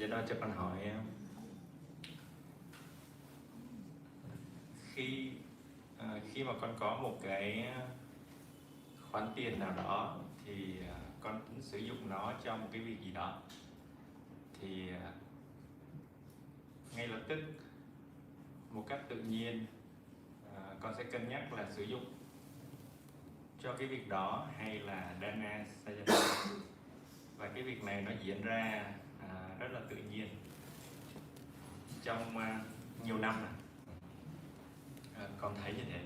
Sayadaw cho con hỏi khi mà con có một cái khoản tiền nào đó thì con tính sử dụng nó cho một cái việc gì đó, thì ngay lập tức một cách tự nhiên con sẽ cân nhắc là sử dụng cho cái việc đó hay là Dana Sayadaw. Và cái việc này nó diễn ra rất là tự nhiên trong nhiều năm rồi. Con thấy như thế.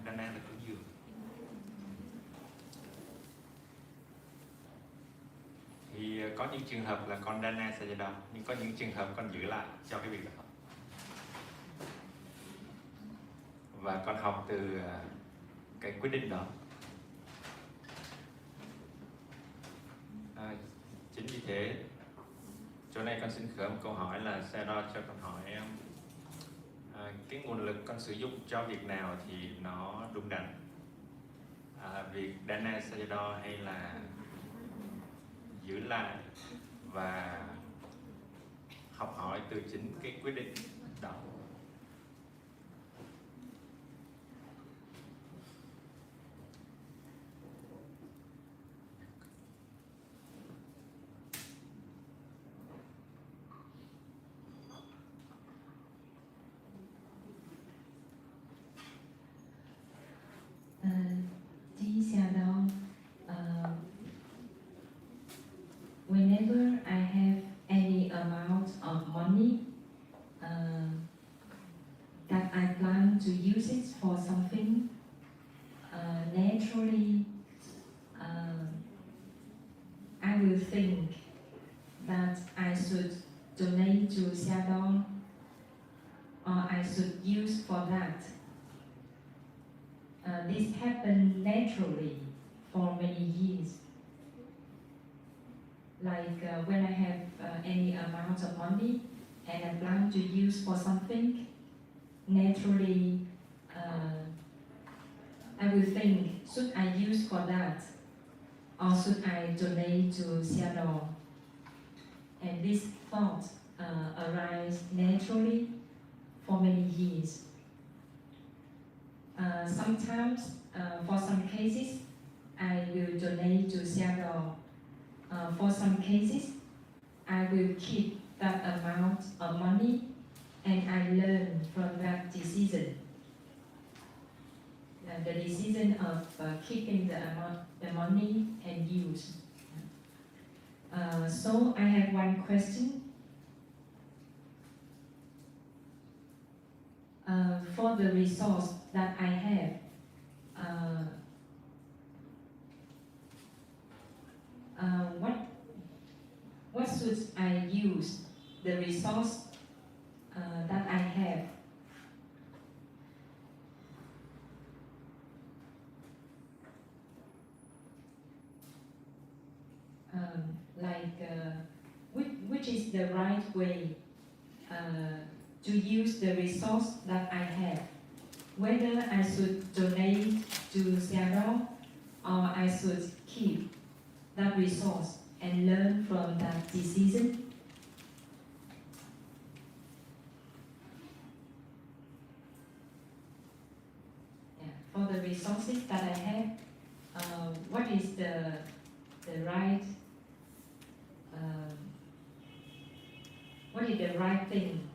Dana là cúng dường. Thì có những trường hợp là con Dana Sayadaw, nhưng có những trường hợp con giữ lại cho cái việc đó. Và con học từ cái quyết định đó. Chính vì thế, chỗ này con xin khởi một câu hỏi là Sayadaw cho con hỏi cái nguồn lực con sử dụng cho việc nào thì nó đúng đắn, việc Dana Sayadaw hay là giữ lại và học hỏi từ chính cái quyết định đó. Whenever I have any amount of money that I plan to use it for something, naturally I will think that I should donate to Sayadaw or I should use for that. This happened naturally for many years. Like when I have any amount of money and I plan to use for something, naturally I will think, should I use for that or should I donate to Sayadaw? And this thought arise naturally for many years. Sometimes, for some cases, I will donate to Sayadaw. For some cases, I will keep that amount of money and I learn from that decision. The decision of keeping the money and use. So I have one question. For the resource that I have, what should I use the resource that I have? Which is the right way to use the resource that I have? Whether I should donate to Sayadaw or I should keep that resource and learn from that decision. For the resources that I have, what is the right thing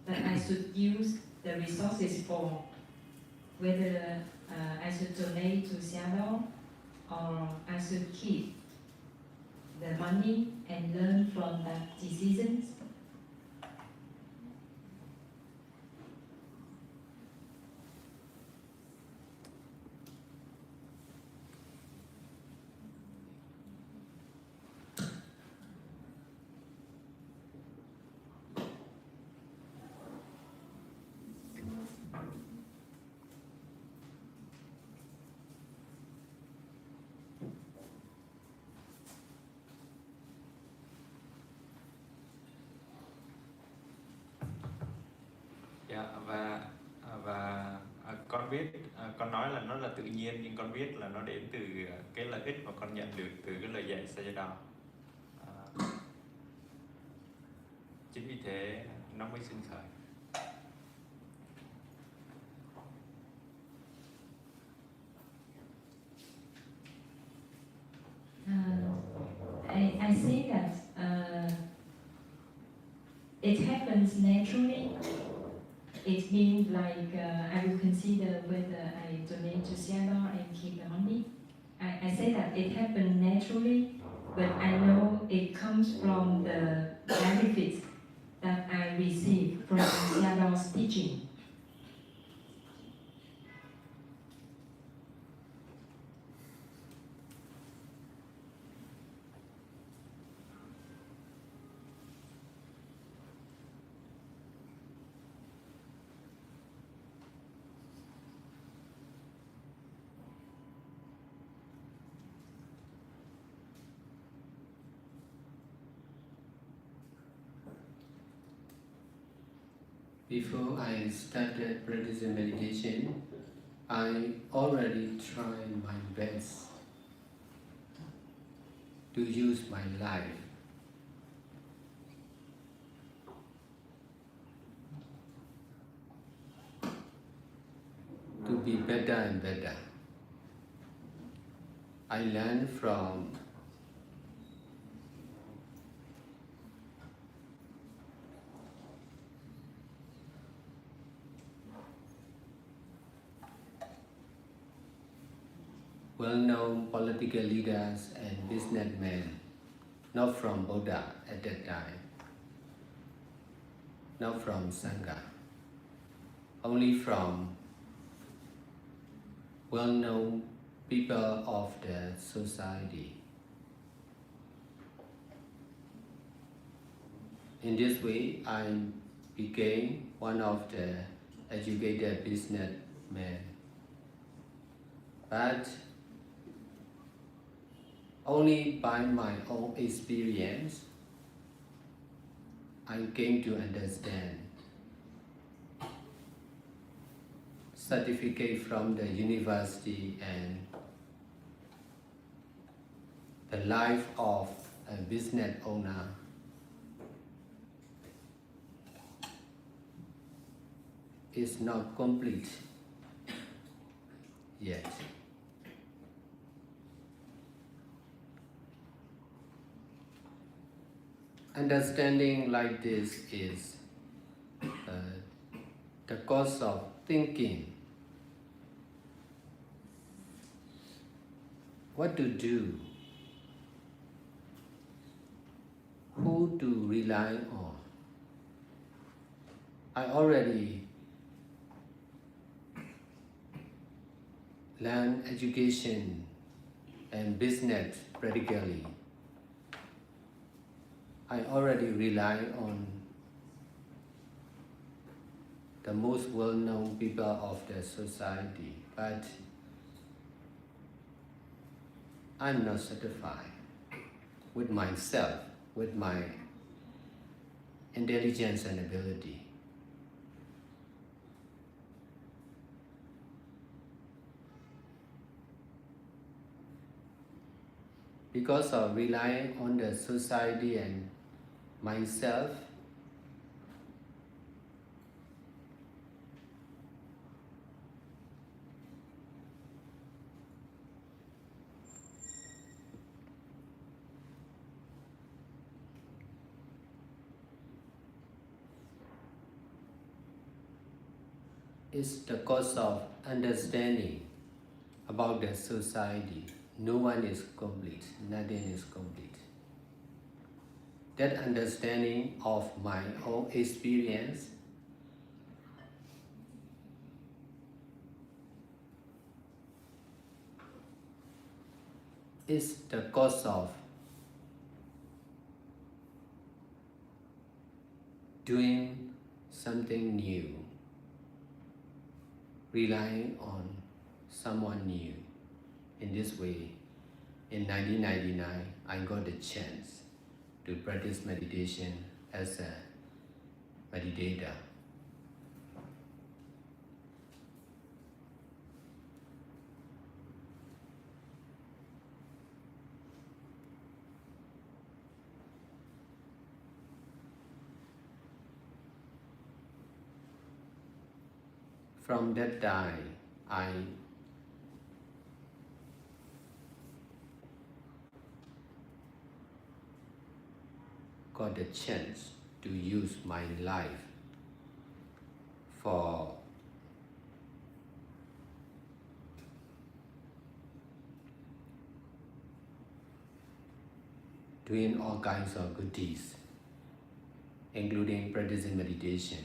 that I should use the resources for? Whether I should donate to Sayadaw or I should keep the money and learn from that decisions. Và con biết con nói là nó là tự nhiên, nhưng con biết là nó đến từ cái lợi ích mà con nhận được từ cái lời dạy Sayadaw. Chính vì thế nó mới sinh khởi. I say that it happens naturally. It means like I will consider whether I donate to Sayadaw and keep the money. I say that it happened naturally, but I know it comes from the benefits that I receive from Sayadaw's teaching. Before I started practicing meditation, I already tried my best to use my life to be better and better. I learned from well-known political leaders and businessmen, not from Buddha at that time, not from Sangha, only from well-known people of the society. In this way, I became one of the educated businessmen. But only by my own experience, I came to understand. Certificate from the university and the life of a business owner is not complete yet. Understanding like this is the cause of thinking. What to do? Who to rely on? I already learned education and business practically. I already rely on the most well-known people of the society, but I'm not satisfied with myself, with my intelligence and ability. Because of relying on the society and myself, is the cause of understanding about the society. No one is complete, nothing is complete. That understanding of my own experience is the cause of doing something new, relying on someone new. In this way, in 1999, I got the chance to practice meditation as a meditator. From that time, I got the chance to use my life for doing all kinds of good deeds, including practicing meditation.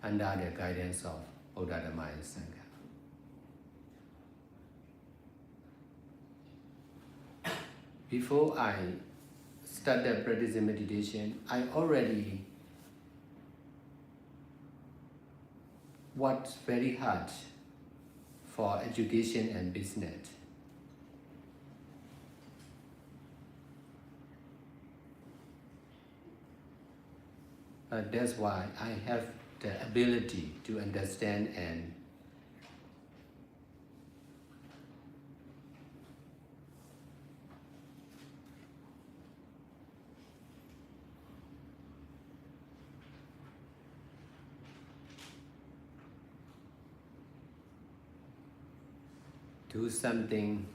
Under the guidance of Buddha Dhamma and Sangha. Before I started practicing meditation, I already worked very hard for education and business. That's why I have the ability to understand and do something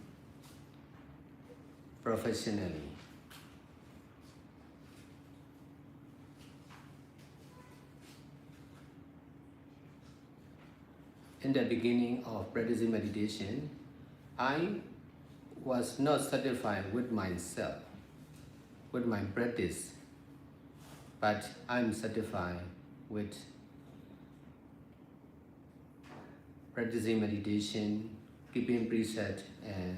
professionally. In the beginning of practicing meditation, I was not satisfied with myself, with my practice, but I'm satisfied with practicing meditation, keeping preset, and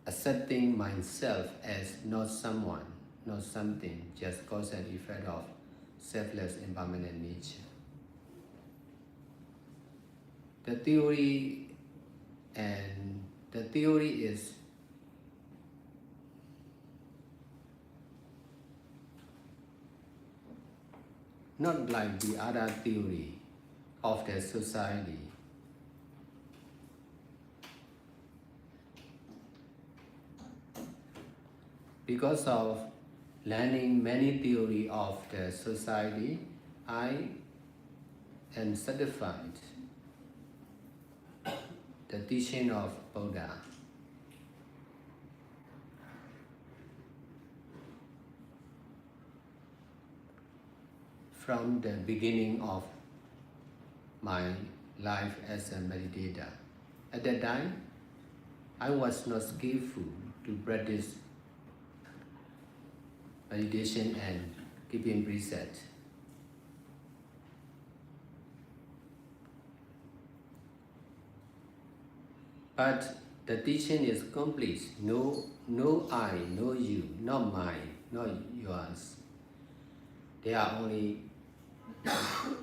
accepting myself as not someone, not something, just cause and effect of selfless impermanent nature. The theory is not like the other theory of the society. Because of learning many theory of the society, I am satisfied the teaching of Buddha. From the beginning of my life as a meditator. At that time, I was not skillful to practice meditation and keeping preset. But the teaching is complete. No I, no you, not mine, not yours. They are only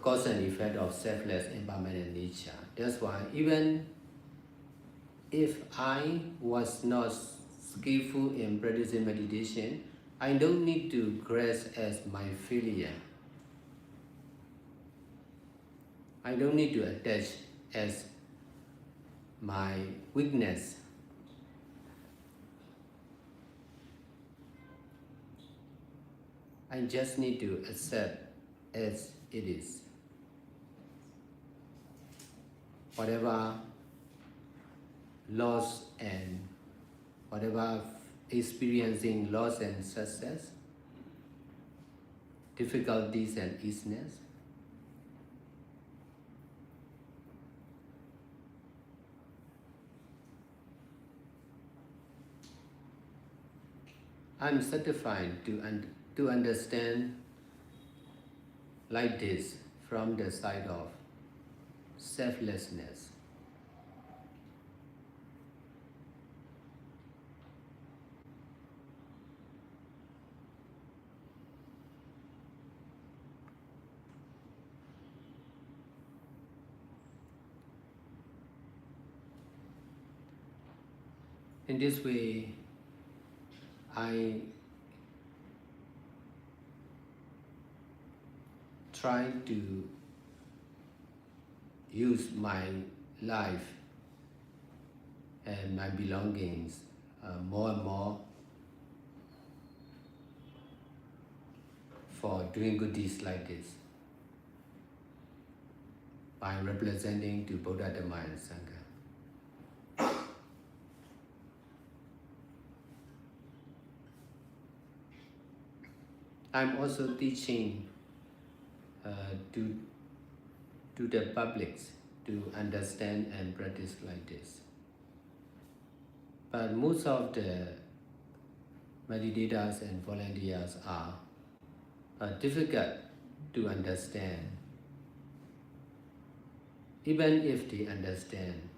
cause and effect of selfless impermanent nature. That's why even if I was not skillful in practicing meditation, I don't need to grasp as my failure. I don't need to attach as my weakness. I just need to accept as it is. Whatever loss and whatever experiencing loss and success, difficulties and easiness, I'm satisfied to understand like this from the side of selflessness. In this way, I try to use my life and my belongings more and more for doing good deeds like this by representing to Buddha, Dhamma and Sangha. I'm also teaching to the publics to understand and practice like this. But most of the meditators and volunteers are difficult to understand. Even if they understand,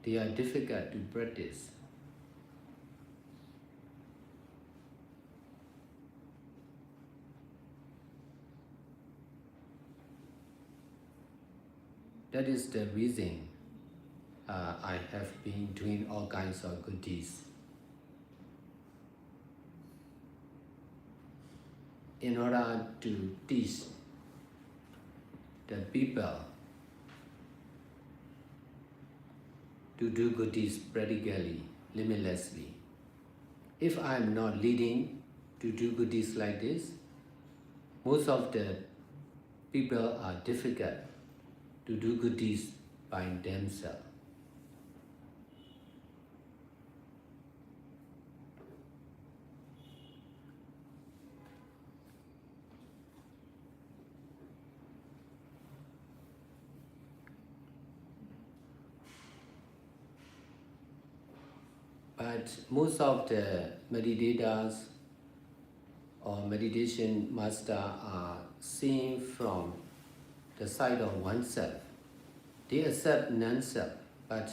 they are difficult to practice. That is the reason I have been doing all kinds of good deeds. In order to teach the people to do good deeds practically, limitlessly. If I am not leading to do good deeds like this, most of the people are difficult to do good deeds by themselves. But most of the meditators or meditation master are seeing from the side of oneself. They accept non-self, but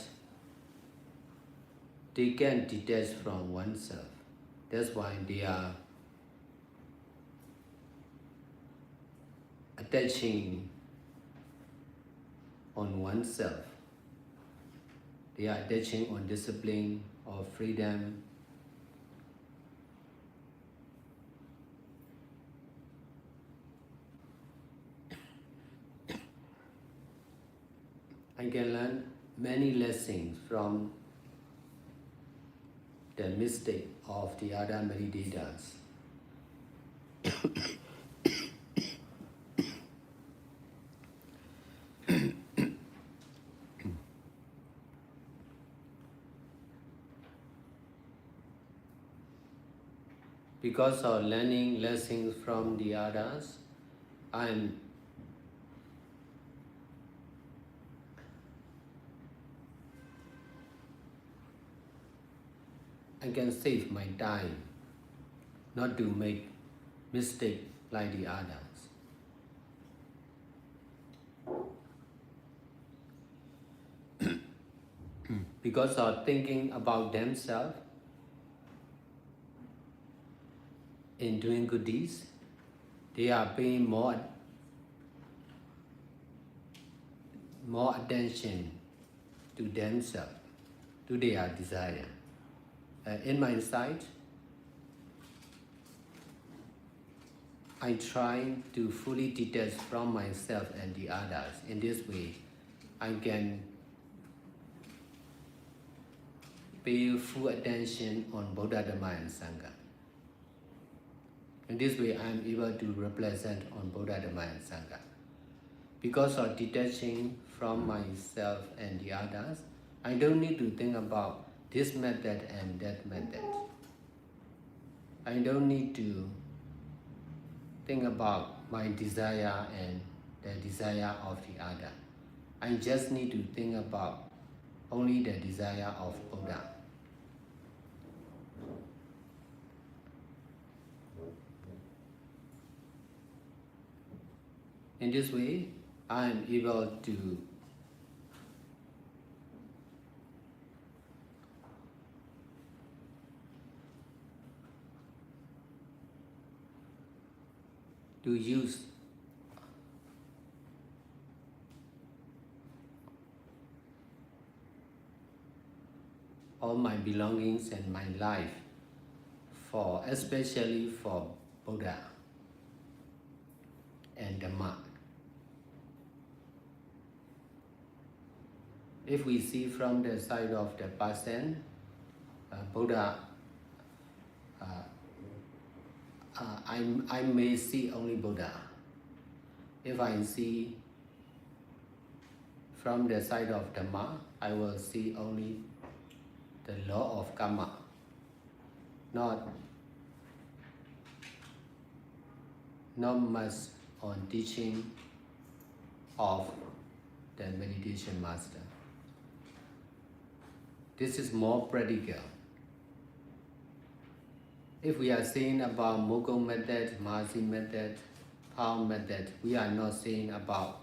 they can detach from oneself. That's why they are attaching on oneself. They are attaching on discipline or freedom. I can learn many lessons from the mistake of the other meditators. Because of learning lessons from the others, I can save my time, not to make mistake like the others. Because of thinking about themselves in doing good deeds, they are paying more attention to themselves, to their desire. In my sight, I try to fully detach from myself and the others. In this way, I can pay full attention on Buddha, Dhamma and Sangha. In this way, I am able to represent on Buddha, Dhamma and Sangha. Because of detaching from myself and the others, I don't need to think about this method and that method. I don't need to think about my desire and the desire of the other. I just need to think about only the desire of Buddha. In this way, I am able to use all my belongings and my life especially for Buddha and Dhamma. If we see from the side of the person, Buddha, I may see only Buddha. If I see from the side of Dhamma, I will see only the law of karma, not much on teaching of the meditation master. This is more practical. If we are saying about Mogul method, Mahasi method, Pao method, we are not saying about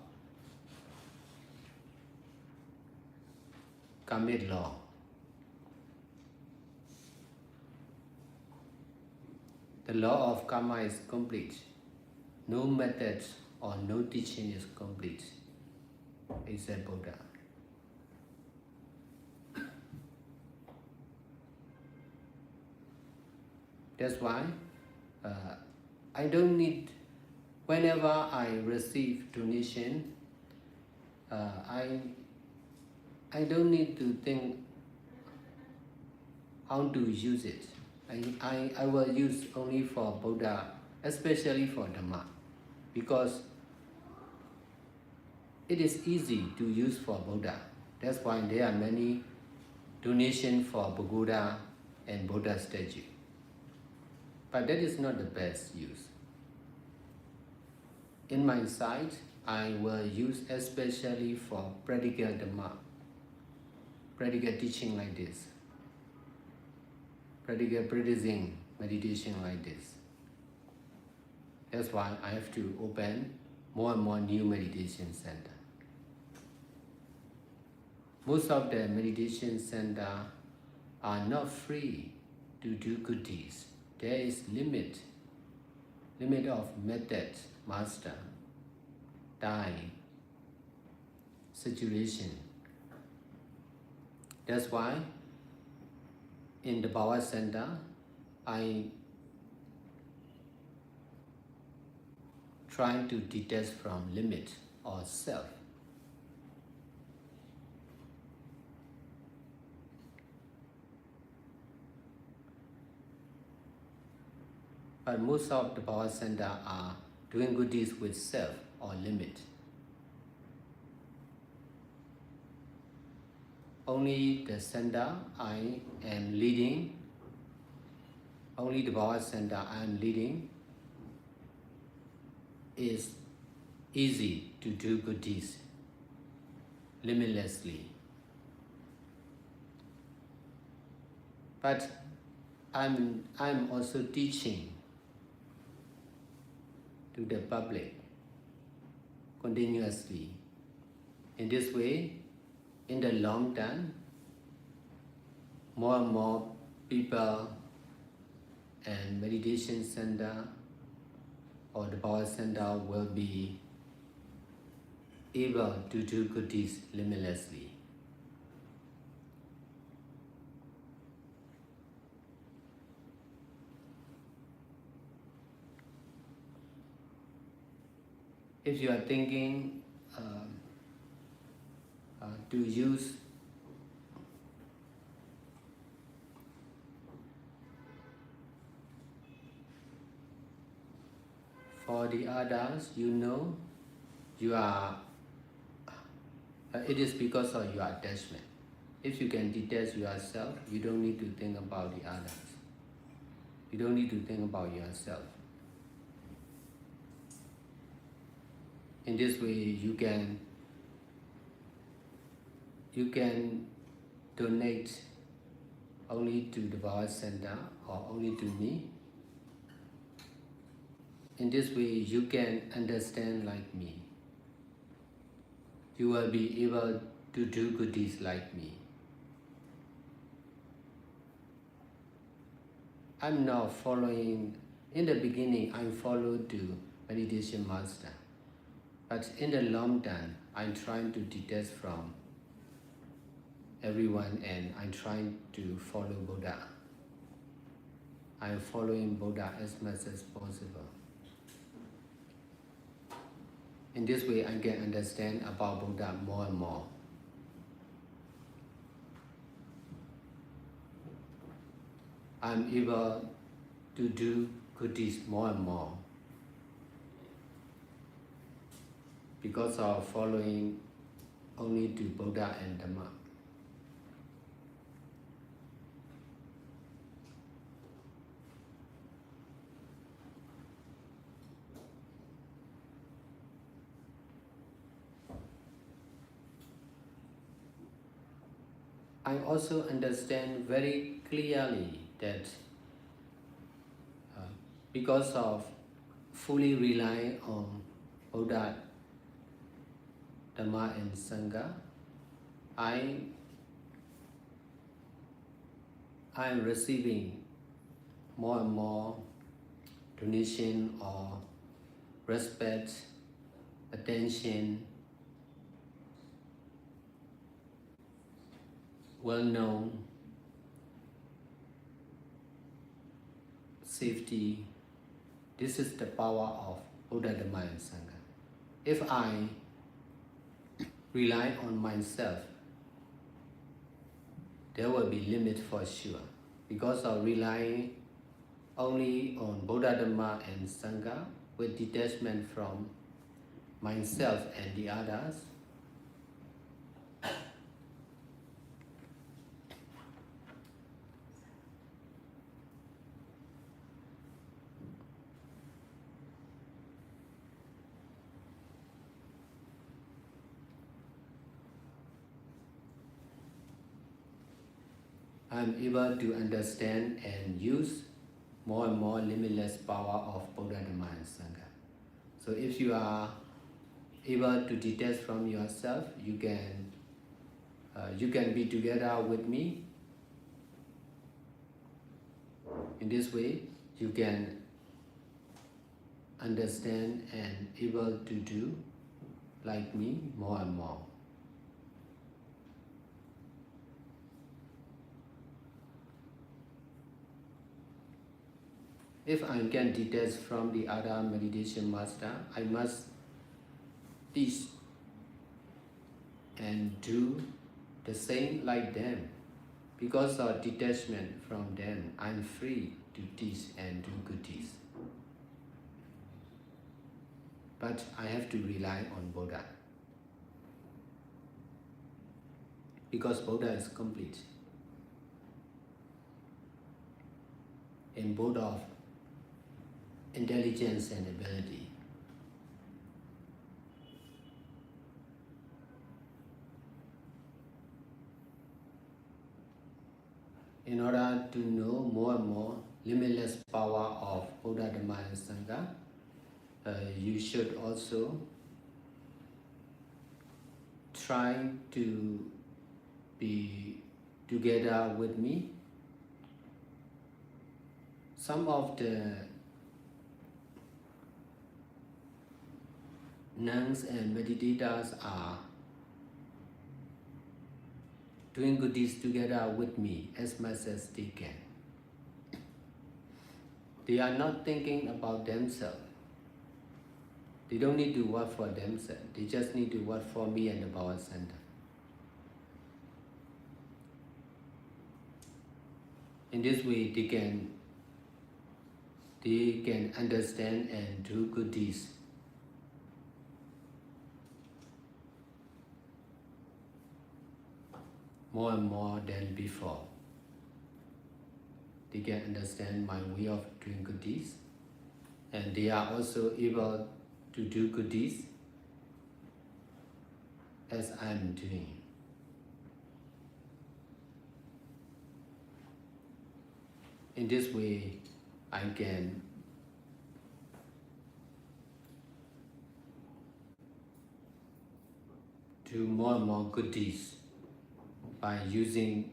karmic law. The law of karma is complete. No method or no teaching is complete, except Buddha. That's why I don't need, whenever I receive donation, I don't need to think how to use it. I will use only for Buddha, especially for Dhamma, because it is easy to use for Buddha. That's why there are many donations for Buddha and Buddha statue. But that is not the best use. In my side, I will use especially for practical Dhamma, practical teaching like this, practical practicing meditation like this. That's why I have to open more and more new meditation center. Most of the meditation center are not free to do good deeds. There is limit of method, master, time, situation. That's why in the Power Center, I try to detach from limit or self. But most of the Power Center are doing good deeds with self or limit. Only the center I am leading, only the Power Center I am leading is easy to do good deeds limitlessly. But I'm also teaching to the public continuously. In this way, in the long term, more and more people and meditation center or the Power Center will be able to do good deeds limitlessly. If you are thinking to use for the others, you are, it is because of your attachment. If you can detach yourself, you don't need to think about the others. You don't need to think about yourself. In this way, you can donate only to the Power Center or only to me. In this way, you can understand like me. You will be able to do good deeds like me. I'm not following, in the beginning, I followed the meditation master. But in the long term, I'm trying to detach from everyone and I'm trying to follow Buddha. I'm following Buddha as much as possible. In this way, I can understand about Buddha more and more. I'm able to do good deeds more and more because of following only to Buddha and Dhamma. I also understand very clearly that because of fully relying on Buddha, Dhamma and Sangha, I am receiving more and more donation or respect, attention, well-known, safety. This is the power of Buddha, Dhamma and Sangha. If I rely on myself, there will be limit for sure. Because of relying only on Buddha, Dhamma and Sangha with detachment from myself and the others, I'm able to understand and use more and more limitless power of Buddha, Dhamma and Sangha. So if you are able to detach from yourself, you can be together with me. In this way, you can understand and able to do like me more and more. If I can detach from the other meditation master, I must teach and do the same like them. Because of detachment from them, I'm free to teach and do good deeds. But I have to rely on Buddha. Because Buddha is complete. In both of intelligence and ability. In order to know more and more limitless power of Buddha, Dhamma and Sangha, you should also try to be together with me. Some of the nuns and meditators are doing good deeds together with me as much as they can. They are not thinking about themselves. They don't need to work for themselves. They just need to work for me and the Power Center. In this way, they can understand and do good deeds. More and more than before. They can understand my way of doing good deeds, and they are also able to do good deeds as I'm doing. In this way, I can do more and more good deeds by using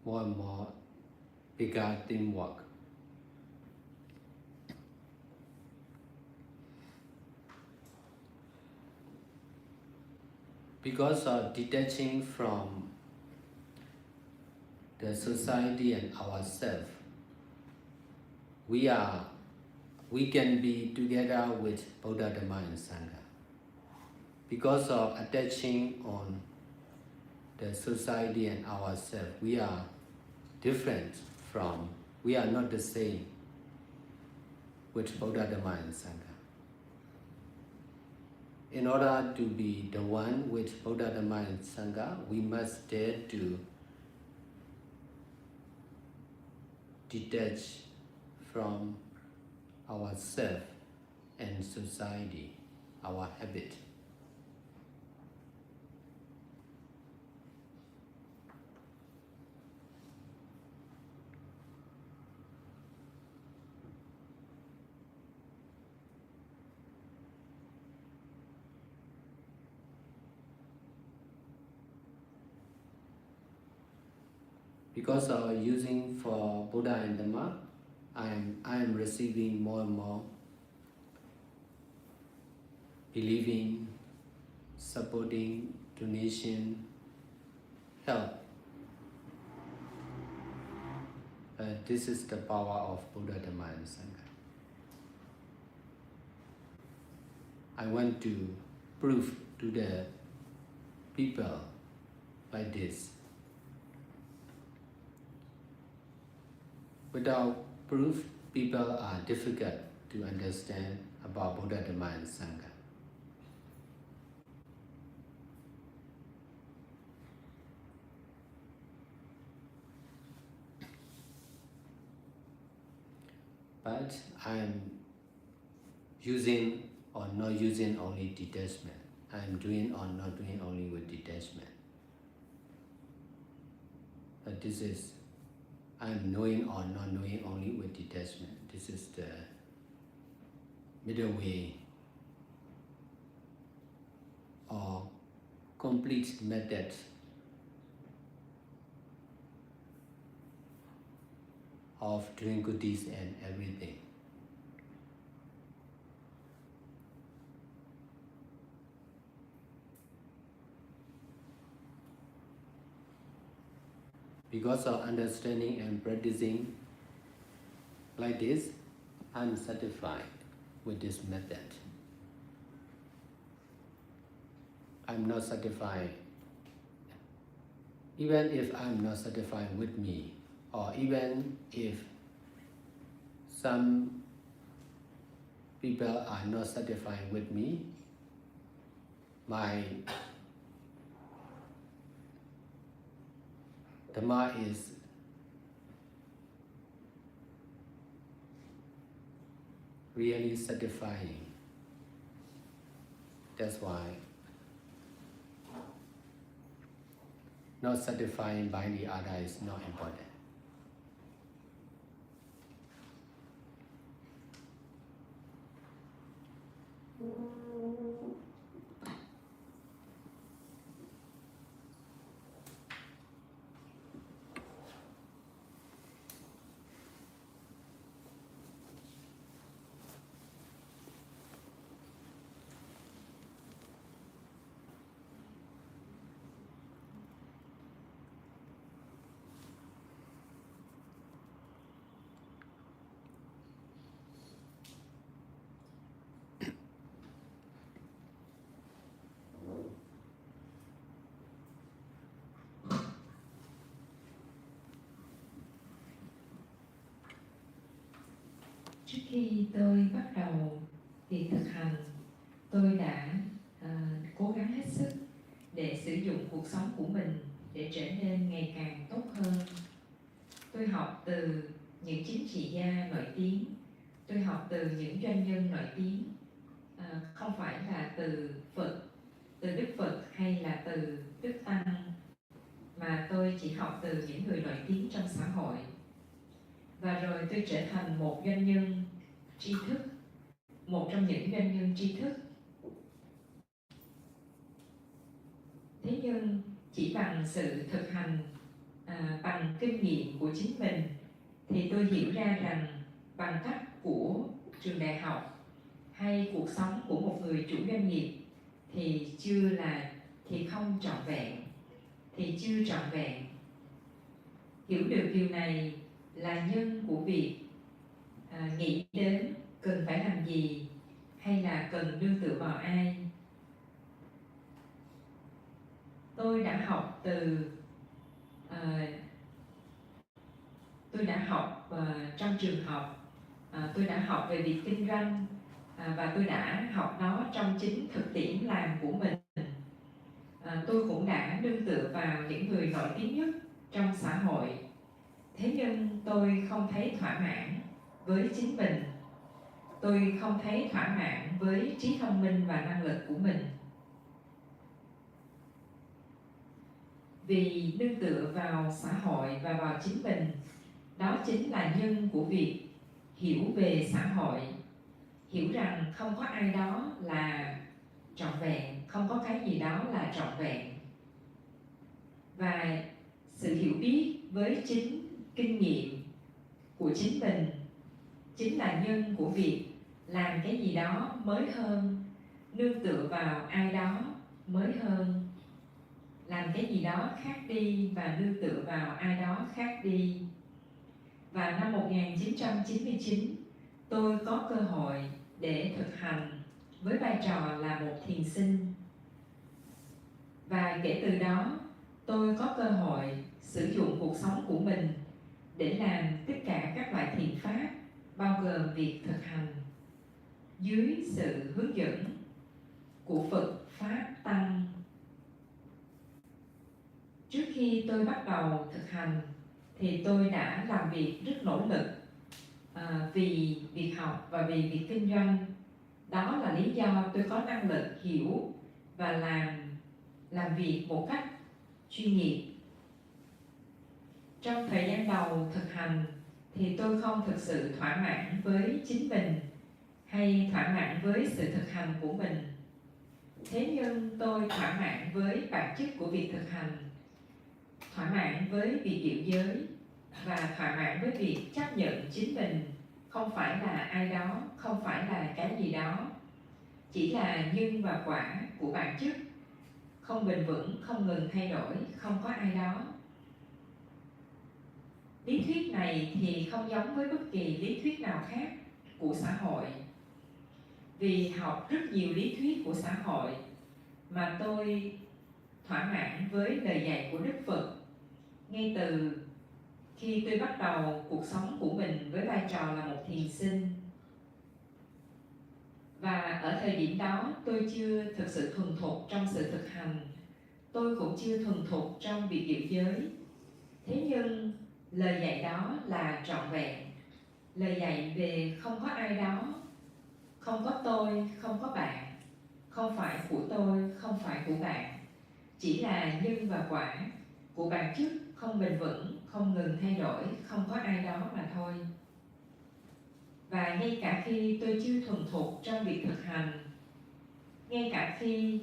more and more bigger teamwork. Because of detaching from the society and ourselves, we can be together with Buddha, Dhamma and Sangha. Because of attaching on the society and ourselves, we are different from. We are not the same with Buddha, Dhamma, and Sangha. In order to be the one with Buddha, Dhamma, and Sangha, we must dare to detach from ourself and society, our habit. Because of using for Buddha and Dhamma, I am receiving more and more believing, supporting, donation, help. This is the power of Buddha, Dhamma, and Sangha. I want to prove to the people like this. Without proof, people are difficult to understand about Buddha, Dhamma, and Sangha. But I am using or not using only detachment. I am doing or not doing only with detachment. But this is, I am knowing or not knowing only with detachment. This is the middle way or complete method of doing good deeds and everything. Because of understanding and practicing like this, I'm satisfied with this method. I'm not satisfied. Even if I'm not satisfied with me, or even if some people are not satisfied with me, my Dhamma is really satisfying. That's why not satisfying by the other is not important. Trước khi tôi bắt đầu việc thực hành, tôi đã cố gắng hết sức để sử dụng cuộc sống của mình để trở nên ngày càng tốt hơn. Tôi học từ những chính trị gia nổi tiếng, tôi học từ những doanh nhân nổi tiếng, không phải là từ Phật, từ Đức Phật hay là từ Đức Tăng, mà tôi chỉ học từ những người nổi tiếng trong xã hội. Và rồi tôi trở thành một doanh nhân tri thức, một trong những doanh nhân tri thức. Thế nhưng chỉ bằng sự thực hành, bằng kinh nghiệm của chính mình, thì tôi hiểu ra rằng bằng cấp của trường đại học hay cuộc sống của một người chủ doanh nghiệp thì không trọn vẹn, thì chưa trọn vẹn. Hiểu được điều này là nhân của việc nghĩ đến cần phải làm gì hay là cần nương tựa vào ai. Tôi đã học từ tôi đã học trong trường học, tôi đã học về việc kinh doanh, và tôi đã học nó trong chính thực tiễn làm của mình. Tôi cũng đã nương tựa vào những người nổi tiếng nhất trong xã hội. Thế nhưng tôi không thấy thỏa mãn với chính mình. Tôi không thấy thỏa mãn với trí thông minh và năng lực của mình. Vì nương tựa vào xã hội và vào chính mình, đó chính là nhân của việc hiểu về xã hội, hiểu rằng không có ai đó là trọn vẹn, không có cái gì đó là trọn vẹn. Và sự hiểu biết với chính kinh nghiệm của chính mình chính là nhân của việc làm cái gì đó mới hơn, nương tựa vào ai đó mới hơn, làm cái gì đó khác đi và nương tựa vào ai đó khác đi. Và năm 1999, tôi có cơ hội để thực hành với vai trò là một thiền sinh. Và kể từ đó, tôi có cơ hội sử dụng cuộc sống của mình để làm tất cả các loại thiền pháp, bao gồm việc thực hành dưới sự hướng dẫn của Phật Pháp Tăng. Trước khi tôi bắt đầu thực hành thì tôi đã làm việc rất nỗ lực vì việc học và vì việc kinh doanh. Đó là lý do tôi có năng lực hiểu và làm việc một cách chuyên nghiệp. Trong thời gian đầu thực hành thì tôi không thực sự thỏa mãn với chính mình hay thỏa mãn với sự thực hành của mình. Thế nhưng tôi thỏa mãn với bản chất của việc thực hành, thỏa mãn với việc giữ giới và thỏa mãn với việc chấp nhận chính mình không phải là ai đó, không phải là cái gì đó, chỉ là nhân và quả của bản chất, không bền vững, không ngừng thay đổi, không có ai đó. Lý thuyết này thì không giống với bất kỳ lý thuyết nào khác của xã hội. Vì học rất nhiều lý thuyết của xã hội mà tôi thỏa mãn với lời dạy của Đức Phật ngay từ khi tôi bắt đầu cuộc sống của mình với vai trò là một thiền sinh. Và ở thời điểm đó tôi chưa thực sự thuần thục trong sự thực hành, tôi cũng chưa thuần thục trong việc giữ giới. Thế nhưng lời dạy đó là trọn vẹn, lời dạy về không có ai đó, không có tôi, không có bạn, không phải của tôi, không phải của bạn, chỉ là nhân và quả của bản chất không bền vững, không ngừng thay đổi, không có ai đó mà thôi. Và ngay cả khi tôi chưa thuần thục trong việc thực hành, ngay cả khi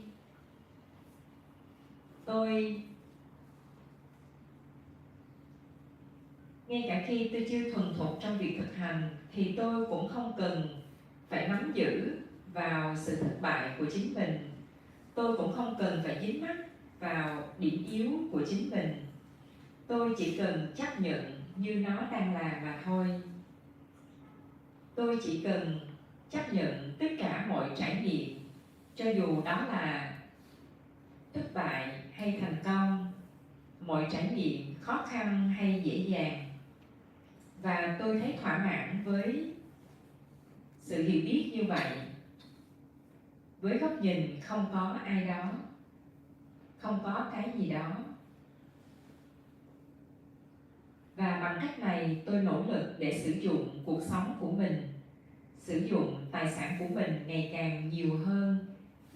tôi chưa thuần thục trong việc thực hành thì tôi cũng không cần phải nắm giữ vào sự thất bại của chính mình. Tôi cũng không cần phải dính mắc vào điểm yếu của chính mình. Tôi chỉ cần chấp nhận như nó đang là mà thôi. Tôi chỉ cần chấp nhận tất cả mọi trải nghiệm, cho dù đó là thất bại hay thành công, mọi trải nghiệm khó khăn hay dễ dàng. Và tôi thấy thỏa mãn với sự hiểu biết như vậy, với góc nhìn không có ai đó, không có cái gì đó. Và bằng cách này tôi nỗ lực để sử dụng cuộc sống của mình, sử dụng tài sản của mình ngày càng nhiều hơn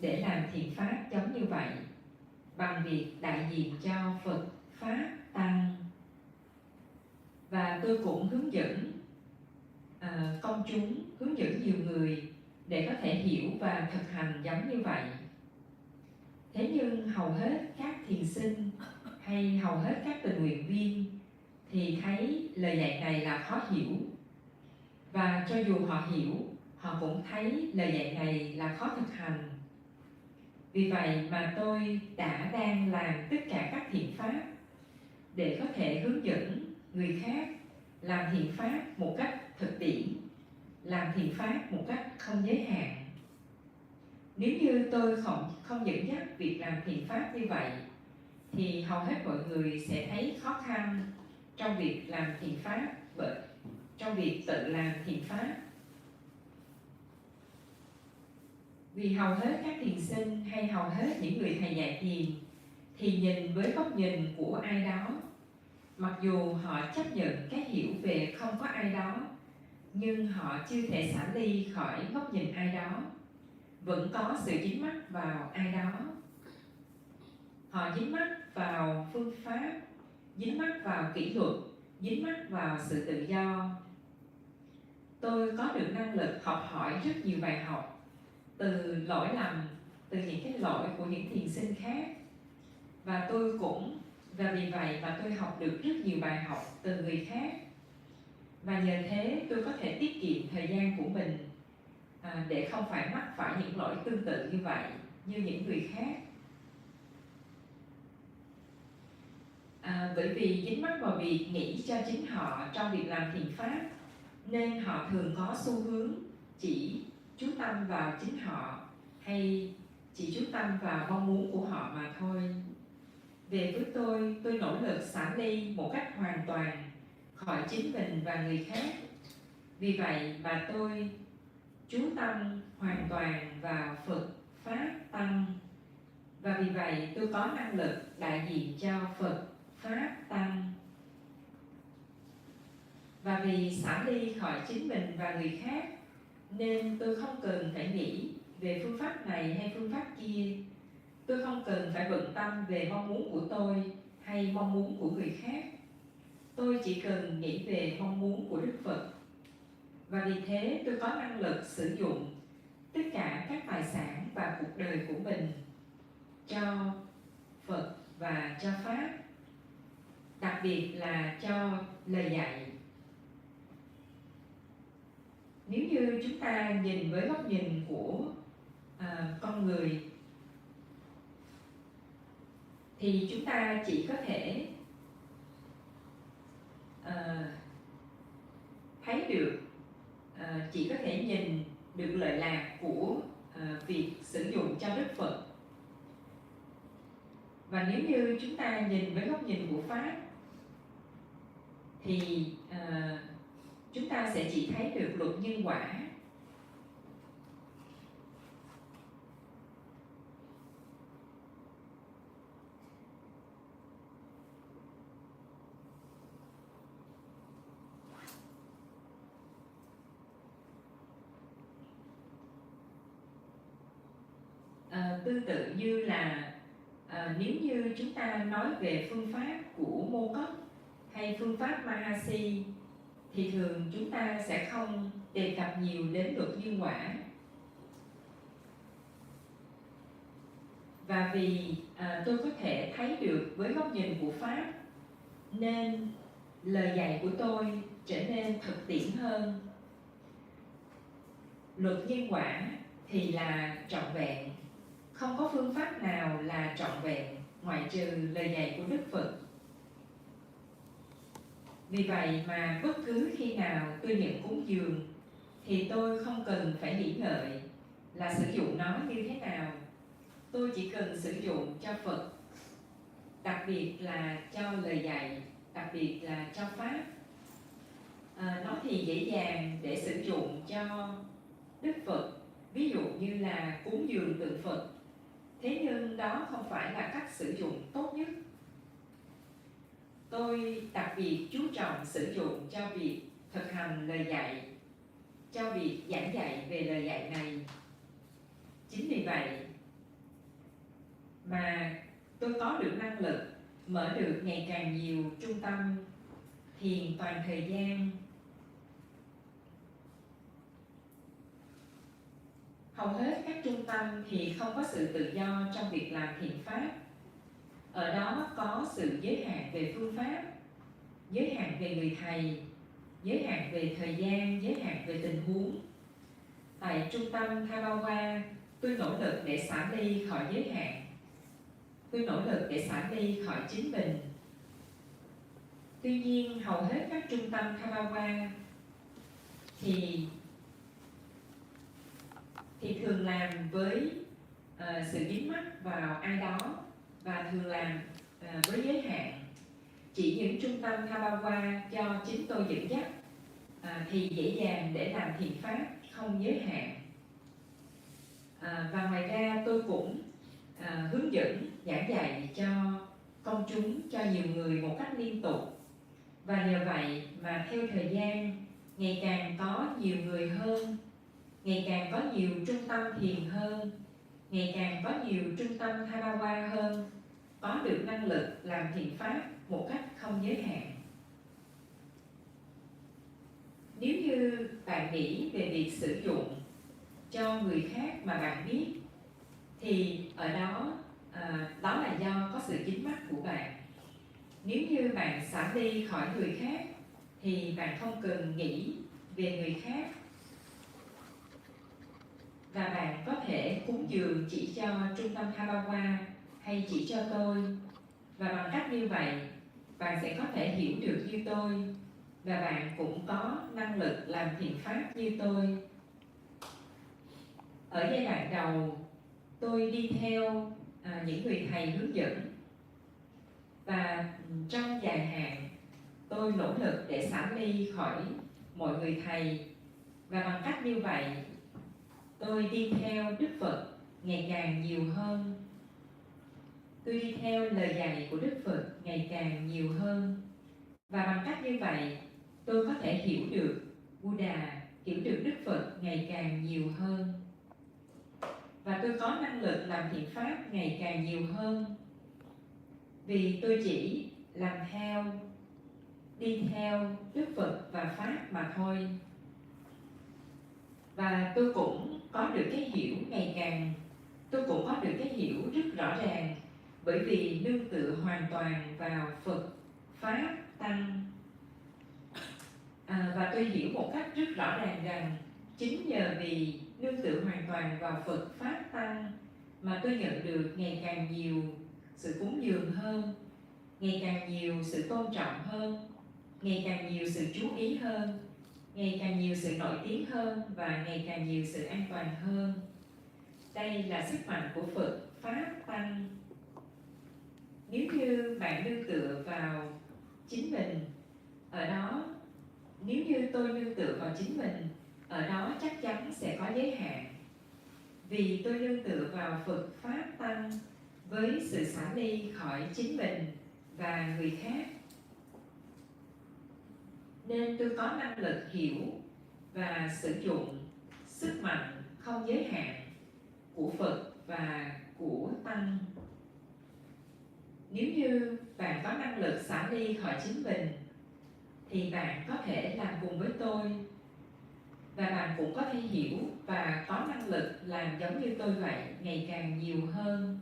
để làm thiện pháp giống như vậy, bằng việc đại diện cho Phật, Pháp, Tăng. Và tôi cũng hướng dẫn công chúng, hướng dẫn nhiều người để có thể hiểu và thực hành giống như vậy. Thế nhưng hầu hết các thiền sinh hay hầu hết các tình nguyện viên thì thấy lời dạy này là khó hiểu. Và cho dù họ hiểu, họ cũng thấy lời dạy này là khó thực hành. Vì vậy mà tôi đang làm tất cả các thiện pháp để có thể hướng dẫn người khác làm thiện pháp một cách thực tiễn, làm thiện pháp một cách không giới hạn. Nếu như tôi không dẫn dắt việc làm thiện pháp như vậy thì hầu hết mọi người sẽ thấy khó khăn trong việc làm thiện pháp. trong việc tự làm thiền pháp. Vì hầu hết các thiền sinh hay hầu hết những người thầy dạy thiền thì nhìn với góc nhìn của ai đó. Mặc dù họ chấp nhận cái hiểu về không có ai đó, nhưng họ chưa thể xả ly khỏi góc nhìn ai đó. Vẫn có sự dính mắc vào ai đó. Họ dính mắc vào phương pháp, dính mắc vào kỷ luật, dính mắc vào sự tự do. Tôi có được năng lực học hỏi rất nhiều bài học từ lỗi lầm, từ những cái lỗi của những thiền sinh khác. Và vì vậy mà tôi học được rất nhiều bài học từ người khác. Và nhờ thế tôi có thể tiết kiệm thời gian của mình để không phải mắc phải những lỗi tương tự như vậy, như những người khác. Bởi vì dính mắc vào việc nghĩ cho chính họ trong việc làm thiền pháp, nên họ thường có xu hướng chỉ chú tâm vào chính họ hay chỉ chú tâm vào mong muốn của họ mà thôi. Về với tôi nỗ lực xả ly một cách hoàn toàn khỏi chính mình và người khác. Vì vậy mà tôi chú tâm hoàn toàn vào Phật, Pháp, Tăng. Và vì vậy tôi có năng lực đại diện cho Phật, Pháp, Tăng. Và vì xả ly khỏi chính mình và người khác, nên tôi không cần phải nghĩ về phương pháp này hay phương pháp kia. Tôi không cần phải bận tâm về mong muốn của tôi hay mong muốn của người khác. Tôi chỉ cần nghĩ về mong muốn của Đức Phật. Và vì thế tôi có năng lực sử dụng tất cả các tài sản và cuộc đời của mình cho Phật và cho Pháp, đặc biệt là cho lời dạy. Nếu như chúng ta nhìn với góc nhìn của con người thì chúng ta chỉ có thể thấy được, chỉ có thể nhìn được lợi lạc của việc sử dụng cho Đức Phật. Và nếu như chúng ta nhìn với góc nhìn của Pháp thì chúng ta sẽ chỉ thấy được luật nhân quả. Tương tự như là nếu như chúng ta nói về phương pháp của Mô Cốc hay phương pháp Mahasi thì thường chúng ta sẽ không đề cập nhiều đến luật nhân quả. Và vì tôi có thể thấy được với góc nhìn của Pháp, nên lời dạy của tôi trở nên thực tiễn hơn. Luật nhân quả thì là trọn vẹn. Không có phương pháp nào là trọn vẹn ngoại trừ lời dạy của Đức Phật. Vì vậy mà bất cứ khi nào tôi nhận cúng dường thì tôi không cần phải nghĩ ngợi là sử dụng nó như thế nào. Tôi chỉ cần sử dụng cho Phật, đặc biệt là cho lời dạy, đặc biệt là cho Pháp. Nó thì dễ dàng để sử dụng cho Đức Phật, ví dụ như là cúng dường tượng Phật. Thế nhưng đó không phải là cách sử dụng tốt nhất. Tôi đặc biệt chú trọng sử dụng cho việc thực hành lời dạy, cho việc giảng dạy về lời dạy này. Chính vì vậy mà tôi có được năng lực mở được ngày càng nhiều trung tâm thiền toàn thời gian. Hầu hết các trung tâm thì không có sự tự do trong việc làm thiền pháp. Ở đó có sự giới hạn về phương pháp, giới hạn về người thầy, giới hạn về thời gian, giới hạn về tình huống. Tại trung tâm Thabawa, tôi nỗ lực để xả ly khỏi giới hạn. Tôi nỗ lực để xả ly khỏi chính mình. Tuy nhiên, hầu hết các trung tâm Thabawa thì thường làm với sự dính mắc vào ai đó và thường làm với giới hạn. chỉ những trung tâm Thabawa do chính tôi dẫn dắt thì dễ dàng để làm thiền pháp không giới hạn. Và ngoài ra tôi cũng hướng dẫn giảng dạy cho công chúng, cho nhiều người một cách liên tục. Và nhờ vậy mà theo thời gian ngày càng có nhiều người hơn, ngày càng có nhiều trung tâm thiền hơn, ngày càng có nhiều trung tâm Thabawa hơn, có được năng lực làm thiền pháp một cách không giới hạn. Nếu như bạn nghĩ về việc sử dụng cho người khác mà bạn biết, thì ở đó đó là do có sự dính mắc của bạn. Nếu như bạn xả ly khỏi người khác thì bạn không cần nghĩ về người khác, và bạn có thể cúng dường chỉ cho trung tâm Thabawa hay chỉ cho tôi, và bằng cách như vậy bạn sẽ có thể hiểu được như tôi, và bạn cũng có năng lực làm thiền pháp như tôi. Ở giai đoạn đầu, tôi đi theo những người thầy hướng dẫn, và trong dài hạn tôi nỗ lực để xả ly khỏi mọi người thầy, và bằng cách như vậy tôi đi theo Đức Phật ngày càng nhiều hơn. Tôi đi theo lời dạy của Đức Phật ngày càng nhiều hơn, và bằng cách như vậy tôi có thể hiểu được Buddha, hiểu được Đức Phật ngày càng nhiều hơn, và tôi có năng lực làm thiện pháp ngày càng nhiều hơn, vì tôi chỉ làm theo, đi theo Đức Phật và Pháp mà thôi. Và tôi cũng có được cái hiểu ngày càng, tôi cũng có được cái hiểu rất rõ ràng, bởi vì nương tựa hoàn toàn vào Phật, Pháp, Tăng. Và tôi hiểu một cách rất rõ ràng rằng chính nhờ vì nương tựa hoàn toàn vào Phật, Pháp, Tăng mà tôi nhận được ngày càng nhiều sự cúng dường hơn, ngày càng nhiều sự tôn trọng hơn, ngày càng nhiều sự chú ý hơn, ngày càng nhiều sự nổi tiếng hơn, và ngày càng nhiều sự an toàn hơn. Đây là sức mạnh của Phật, Pháp, Tăng. Nếu như bạn nương tựa vào chính mình, ở đó, nếu như tôi nương tựa vào chính mình, ở đó chắc chắn sẽ có giới hạn. Vì tôi nương tựa vào Phật, Pháp, Tăng với sự xả ly khỏi chính mình và người khác, nên tôi có năng lực hiểu và sử dụng sức mạnh không giới hạn của Phật và của Tăng. Nếu như bạn có năng lực xả ly khỏi chính mình, thì bạn có thể làm cùng với tôi, và bạn cũng có thể hiểu và có năng lực làm giống như tôi vậy ngày càng nhiều hơn.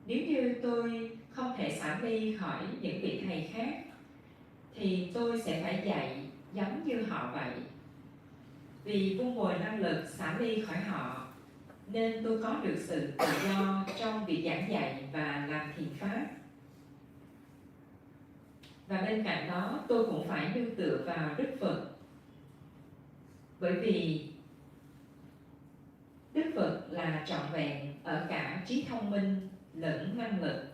Nếu như tôi không thể xả ly khỏi những vị thầy khác, thì tôi sẽ phải dạy giống như họ vậy. Vì vun bồi năng lực xả ly khỏi họ, nên tôi có được sự tự do trong việc giảng dạy và làm thiền pháp. Và bên cạnh đó tôi cũng phải nương tựa vào Đức Phật, bởi vì Đức Phật là trọn vẹn ở cả trí thông minh lẫn năng lực.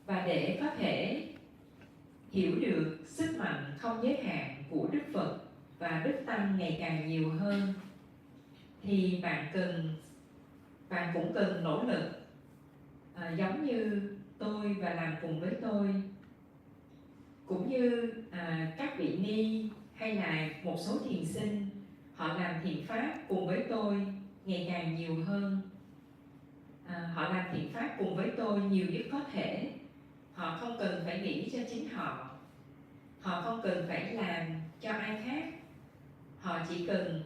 Và để có thể hiểu được sức mạnh không giới hạn của Đức Phật và Đức Tăng ngày càng nhiều hơn, thì bạn cũng cần nỗ lực giống như tôi và làm cùng với tôi, cũng như các vị ni hay là một số thiền sinh, họ làm thiền pháp cùng với tôi ngày càng nhiều hơn. Họ làm thiền pháp cùng với tôi nhiều nhất có thể. Họ không cần phải nghĩ cho chính họ, họ không cần phải làm cho ai khác, họ chỉ cần